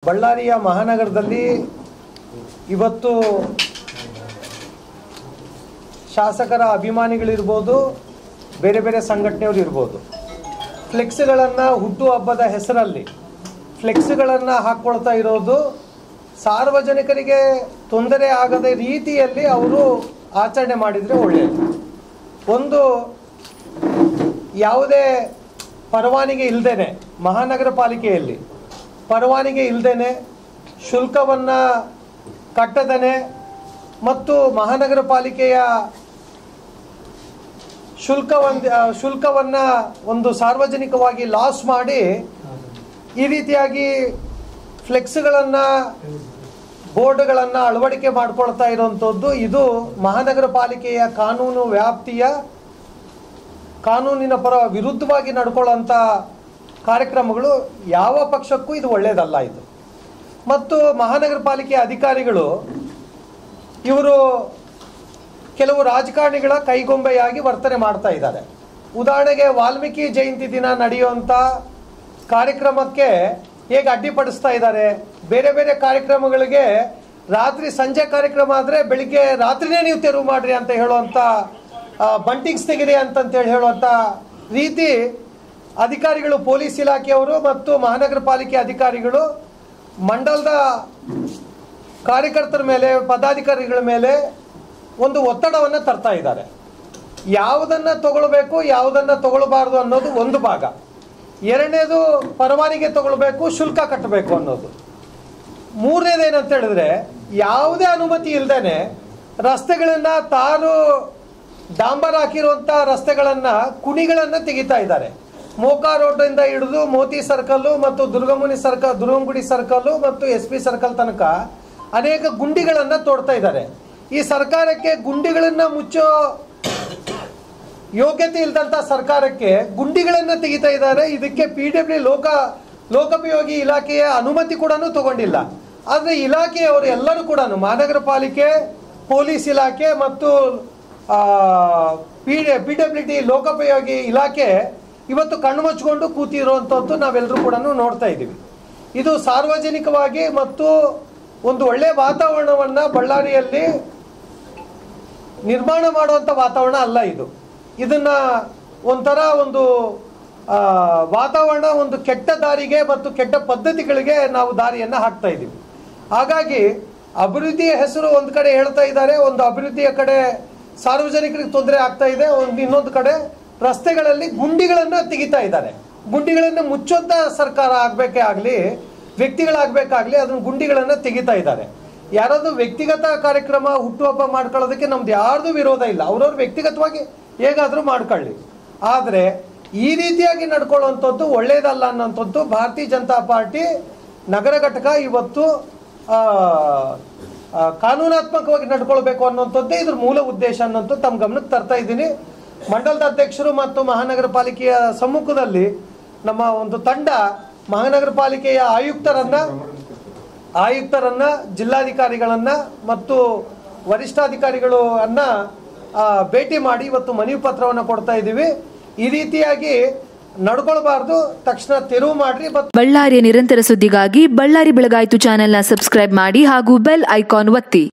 ಬಳ್ಳಾರಿಯ ಮಹಾನಗರದಲ್ಲಿ ಇವತ್ತು ಶಾಸಕರ ಅಭಿಮಾನಿಗಳಿರ್ಬೋದು, ಬೇರೆ ಬೇರೆ ಸಂಘಟನೆಯವರು ಇರ್ಬೋದು, ಫ್ಲೆಕ್ಸ್ಗಳನ್ನು ಹುಟ್ಟುಹಬ್ಬದ ಹೆಸರಲ್ಲಿ ಫ್ಲೆಕ್ಸ್ಗಳನ್ನು ಹಾಕ್ಕೊಳ್ತಾ ಇರೋದು ಸಾರ್ವಜನಿಕರಿಗೆ ತೊಂದರೆ ಆಗದ ರೀತಿಯಲ್ಲಿ ಅವರು ಆಚರಣೆ ಮಾಡಿದರೆ ಒಳ್ಳೆಯದು. ಒಂದು ಯಾವುದೇ ಪರವಾನಗಿ ಇಲ್ಲದೇನೆ ಮಹಾನಗರ ಪಾಲಿಕೆಯಲ್ಲಿ ಪರವಾನಗಿ ಇಲ್ಲದೇನೆ ಶುಲ್ಕವನ್ನು ಕಟ್ಟದೇನೆ ಮತ್ತು ಮಹಾನಗರ ಪಾಲಿಕೆಯ ಶುಲ್ಕವನ್ನು ಒಂದು ಸಾರ್ವಜನಿಕವಾಗಿ ಲಾಸ್ ಮಾಡಿ ಈ ರೀತಿಯಾಗಿ ಫ್ಲೆಕ್ಸ್ಗಳನ್ನು ಬೋರ್ಡ್ಗಳನ್ನು ಅಳವಡಿಕೆ ಮಾಡ್ಕೊಳ್ತಾ ಇರುವಂಥದ್ದು ಇದು ಮಹಾನಗರ ಪಾಲಿಕೆಯ ಕಾನೂನು ವ್ಯಾಪ್ತಿಯ ಕಾನೂನಿನ ವಿರುದ್ಧವಾಗಿ ನಡ್ಕೊಳ್ಳೋಂಥ ಕಾರ್ಯಕ್ರಮಗಳು ಯಾವ ಪಕ್ಷಕ್ಕೂ ಇದು ಒಳ್ಳೆಯದಲ್ಲ. ಇದು ಮತ್ತು ಮಹಾನಗರ ಪಾಲಿಕೆಯ ಅಧಿಕಾರಿಗಳು ಇವರು ಕೆಲವು ರಾಜಕಾರಣಿಗಳ ಕೈಗೊಂಬೆಯಾಗಿ ವರ್ತನೆ ಮಾಡ್ತಾ ಇದ್ದಾರೆ. ಉದಾಹರಣೆಗೆ ವಾಲ್ಮೀಕಿ ಜಯಂತಿ ದಿನ ನಡೆಯುವಂಥ ಕಾರ್ಯಕ್ರಮಕ್ಕೆ ಹೇಗೆ ಅಡ್ಡಿಪಡಿಸ್ತಾ ಇದ್ದಾರೆ. ಬೇರೆ ಬೇರೆ ಕಾರ್ಯಕ್ರಮಗಳಿಗೆ ರಾತ್ರಿ ಸಂಜೆ ಕಾರ್ಯಕ್ರಮ ಆದರೆ ಬೆಳಿಗ್ಗೆ ರಾತ್ರಿನೇ ನೀವು ತೆರವು ಮಾಡಿರಿ ಅಂತ ಹೇಳುವಂಥ ಬಂಟಿಂಗ್ಸ್ ತೆಗಿರಿ ಅಂತಂತೇಳಿ ಹೇಳುವಂಥ ರೀತಿ ಅಧಿಕಾರಿಗಳು, ಪೊಲೀಸ್ ಇಲಾಖೆಯವರು ಮತ್ತು ಮಹಾನಗರ ಪಾಲಿಕೆ ಅಧಿಕಾರಿಗಳು ಮಂಡಲದ ಕಾರ್ಯಕರ್ತರ ಮೇಲೆ, ಪದಾಧಿಕಾರಿಗಳ ಮೇಲೆ ಒಂದು ಒತ್ತಡವನ್ನು ತರ್ತಾ ಇದ್ದಾರೆ. ಯಾವುದನ್ನು ತಗೊಳ್ಬೇಕು, ಯಾವುದನ್ನು ತಗೊಳ್ಬಾರ್ದು ಅನ್ನೋದು ಒಂದು ಭಾಗ. ಎರಡನೇದು ಪರವಾನಗಿ ತಗೊಳ್ಬೇಕು, ಶುಲ್ಕ ಕಟ್ಟಬೇಕು ಅನ್ನೋದು. ಮೂರನೇದು ಏನಂತ ಹೇಳಿದ್ರೆ, ಯಾವುದೇ ಅನುಮತಿ ಇಲ್ಲದೇನೆ ರಸ್ತೆಗಳನ್ನು ತಾನು ಡಾಂಬರ್ ಹಾಕಿರುವಂಥ ರಸ್ತೆಗಳನ್ನು ಕುಣಿಗಳನ್ನು ತೆಗಿತಾ ಇದ್ದಾರೆ. ಮೋಕಾ ರೋಡ್ನಿಂದ ಹಿಡಿದು ಮೋತಿ ಸರ್ಕಲ್ಲು ಮತ್ತು ದುರ್ಗಂಗುಡಿ ಸರ್ಕಲ್ಲು ಮತ್ತು SP ಸರ್ಕಲ್ ತನಕ ಅನೇಕ ಗುಂಡಿಗಳನ್ನು ತೋಡ್ತಾ ಇದ್ದಾರೆ. ಈ ಸರ್ಕಾರಕ್ಕೆ ಗುಂಡಿಗಳನ್ನು ಮುಚ್ಚೋ ಯೋಗ್ಯತೆ ಇಲ್ಲದಂಥ ಸರ್ಕಾರಕ್ಕೆ ಗುಂಡಿಗಳನ್ನು ತೆಗಿತಾ ಇದ್ದಾರೆ. ಇದಕ್ಕೆ PWD ಲೋಕೋಪಯೋಗಿ ಇಲಾಖೆಯ ಅನುಮತಿ ಕೂಡ ತಗೊಂಡಿಲ್ಲ. ಆದರೆ ಇಲಾಖೆಯವರು ಎಲ್ಲರೂ ಕೂಡ ಮಹಾನಗರ ಪಾಲಿಕೆ, ಪೊಲೀಸ್ ಇಲಾಖೆ ಮತ್ತು PWD ಲೋಕೋಪಯೋಗಿ ಇಲಾಖೆ ಇವತ್ತು ಕಣ್ಣು ಮುಚ್ಚಿಕೊಂಡು ಕೂತಿರುವಂಥದ್ದು ನಾವೆಲ್ಲರೂ ಕೂಡ ನೋಡ್ತಾ ಇದ್ದೀವಿ. ಇದು ಸಾರ್ವಜನಿಕವಾಗಿ ಮತ್ತು ಒಂದು ಒಳ್ಳೆಯ ವಾತಾವರಣವನ್ನು ಬಳ್ಳಾರಿಯಲ್ಲಿ ನಿರ್ಮಾಣ ಮಾಡುವಂಥ ವಾತಾವರಣ ಅಲ್ಲ ಇದು. ಇದನ್ನು ಒಂಥರ ಒಂದು ವಾತಾವರಣ ಒಂದು ಕೆಟ್ಟ ದಾರಿಗೆ ಮತ್ತು ಕೆಟ್ಟ ಪದ್ಧತಿಗಳಿಗೆ ನಾವು ದಾರಿಯನ್ನು ಹಾಕ್ತಾ ಇದ್ದೀವಿ. ಹಾಗಾಗಿ ಅಭಿವೃದ್ಧಿಯ ಹೆಸರು ಒಂದು ಕಡೆ ಹೇಳ್ತಾ ಇದ್ದಾರೆ, ಒಂದು ಅಭಿವೃದ್ಧಿಯ ಕಡೆ ಸಾರ್ವಜನಿಕರಿಗೆ ತೊಂದರೆ ಆಗ್ತಾ ಇದೆ, ಇನ್ನೊಂದು ಕಡೆ ರಸ್ತೆಗಳಲ್ಲಿ ಗುಂಡಿಗಳನ್ನು ತೆಗಿತಾ ಇದ್ದಾರೆ. ಗುಂಡಿಗಳನ್ನು ಮುಚ್ಚುವಂಥ ಸರ್ಕಾರ ಆಗಬೇಕೇ ಆಗಲಿ, ವ್ಯಕ್ತಿಗಳಾಗಬೇಕಾಗಲಿ, ಅದನ್ನು ಗುಂಡಿಗಳನ್ನು ತೆಗಿತಾ ಇದ್ದಾರೆ. ಯಾರಾದರೂ ವ್ಯಕ್ತಿಗತ ಕಾರ್ಯಕ್ರಮ ಹುಟ್ಟುಹಬ್ಬ ಮಾಡ್ಕೊಳ್ಳೋದಕ್ಕೆ ನಮ್ದು ಯಾರ್ದು ವಿರೋಧ ಇಲ್ಲ, ಅವ್ರವ್ರು ವ್ಯಕ್ತಿಗತವಾಗಿ ಹೇಗಾದರೂ ಮಾಡ್ಕೊಳ್ಳಿ. ಆದರೆ ಈ ರೀತಿಯಾಗಿ ನಡ್ಕೊಳ್ಳುವಂಥದ್ದು ಒಳ್ಳೆಯದಲ್ಲ ಅನ್ನೋಂಥದ್ದು ಭಾರತೀಯ ಜನತಾ ಪಾರ್ಟಿ ನಗರ ಘಟಕ ಇವತ್ತು ಕಾನೂನಾತ್ಮಕವಾಗಿ ನಡ್ಕೊಳ್ಬೇಕು ಅನ್ನೋಂಥದ್ದೇ ಇದ್ರ ಮೂಲ ಉದ್ದೇಶ ಅನ್ನೋಂಥದ್ದು ತಮ್ಮ ಗಮನಕ್ಕೆ ತರ್ತಾ ಇದ್ದೀನಿ. ಮಂಡಲದ ಅಧ್ಯಕ್ಷರು ಮತ್ತು ಮಹಾನಗರ ಪಾಲಿಕೆಯ ಸಮ್ಮುಖದಲ್ಲಿ ನಮ್ಮ ಒಂದು ತಂಡ ಮಹಾನಗರ ಪಾಲಿಕೆಯ ಆಯುಕ್ತರನ್ನ ಜಿಲ್ಲಾಧಿಕಾರಿಗಳನ್ನ ಮತ್ತು ವರಿಷ್ಠಾಧಿಕಾರಿಗಳನ್ನ ಭೇಟಿ ಮಾಡಿ ಇವತ್ತು ಮನವಿ ಪತ್ರವನ್ನು ಕೊಡ್ತಾ ಇದ್ದೀವಿ. ಈ ರೀತಿಯಾಗಿ ನಡ್ಕೊಳ್ಬಾರ್ದು, ತಕ್ಷಣ ತೆರವು ಮಾಡ್ರಿ. ಬಳ್ಳಾರಿಯ ನಿರಂತರ ಸುದ್ದಿಗಾಗಿ ಬಳ್ಳಾರಿ ಬೆಳಗಾಯಿತು ಚಾನೆಲ್ನ ಸಬ್ಸ್ಕ್ರೈಬ್ ಮಾಡಿ ಹಾಗೂ ಬೆಲ್ ಐಕಾನ್ ಒತ್ತಿ.